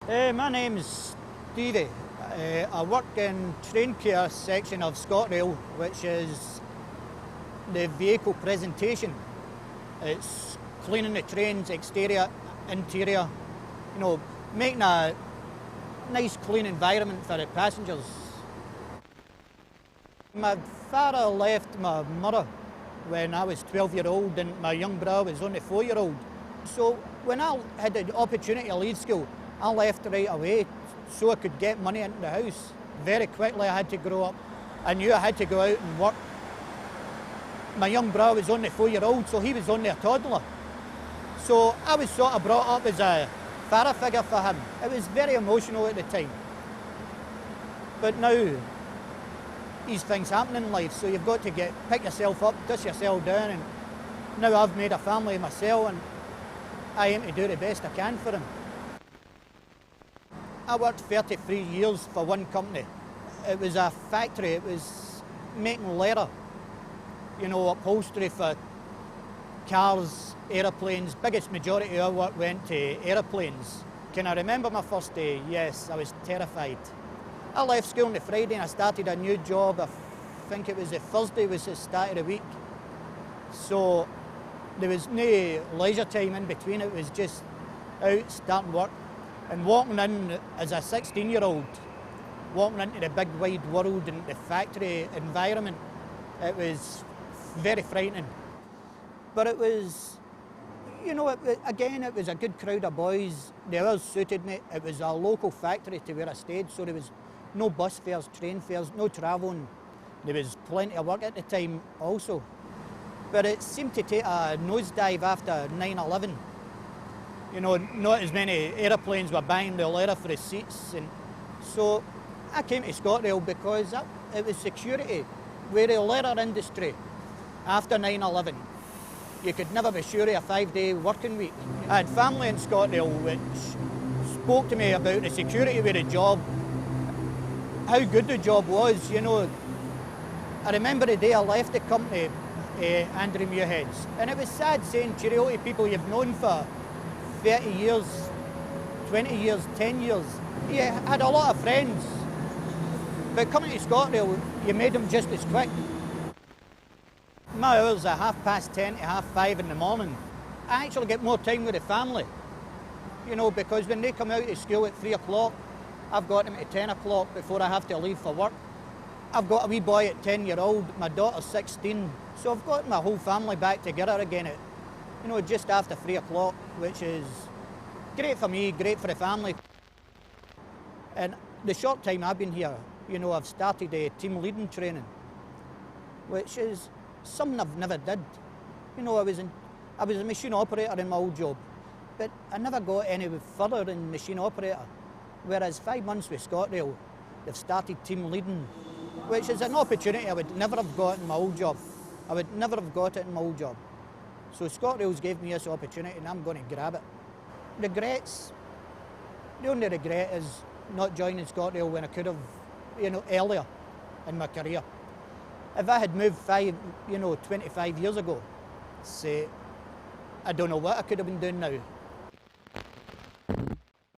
My name's Stevie. I work in Traincare section of ScotRail, which is the vehicle presentation. It's cleaning the trains, exterior, interior, making a nice clean environment for the passengers. My father left my mother when I was 12-year-old and my young brother was only 4-year-old. So when I had the opportunity to leave school, I left right away so I could get money into the house. Very quickly I had to grow up. I knew I had to go out and work. My young brother was only 4-year-old, so he was only a toddler. So I was sort of brought up as a father figure for him. It was very emotional at the time. But now, these things happen in life, so you've got to pick yourself up, dust yourself down, and now I've made a family myself and I aim to do the best I can for him. I worked 33 years for one company. It was a factory, it was making leather, upholstery for cars, aeroplanes. Biggest majority of our work went to aeroplanes. Can I remember my first day? Yes, I was terrified. I left school on the Friday and I started a new job. I think it was the Thursday was the start of the week. So there was no leisure time in between, it was just out starting work. And walking in as a 16-year-old, walking into the big wide world and the factory environment, it was very frightening. But it was, again, it was a good crowd of boys. They all suited me. It was a local factory to where I stayed, so there was no bus fares, train fares, no travelling. There was plenty of work at the time also. But it seemed to take a nosedive after 9/11. Not as many aeroplanes were buying the leather for the seats. And so I came to ScotRail because it was security. We're the leather industry. After 9/11, you could never be sure of a 5-day working week. I had family in ScotRail which spoke to me about the security of the job, how good the job was. I remember the day I left the company, Andrew Muirhead's, and it was sad saying cheerio to people you've known for 30 years, 20 years, 10 years. You had a lot of friends, but coming to ScotRail, you made them just as quick. My hours are 10:30 to 5:30 in the morning. I actually get more time with the family, because when they come out of school at 3 o'clock, I've got them at 10 o'clock before I have to leave for work. I've got a wee boy at 10-year-old, my daughter's 16, so I've got my whole family back together again at just after 3 o'clock, which is great for me, great for the family. And the short time I've been here, I've started team leading training, which is something I've never did. I was a machine operator in my old job, but I never got any further in machine operator. Whereas 5 months with ScotRail, they've started team leading, which is an opportunity I would never have got in my old job. I would never have got it in my old job. So ScotRail's gave me this opportunity and I'm going to grab it. Regrets? The only regret is not joining ScotRail when I could have, earlier in my career. If I had moved 25 years ago, say, I don't know what I could have been doing now.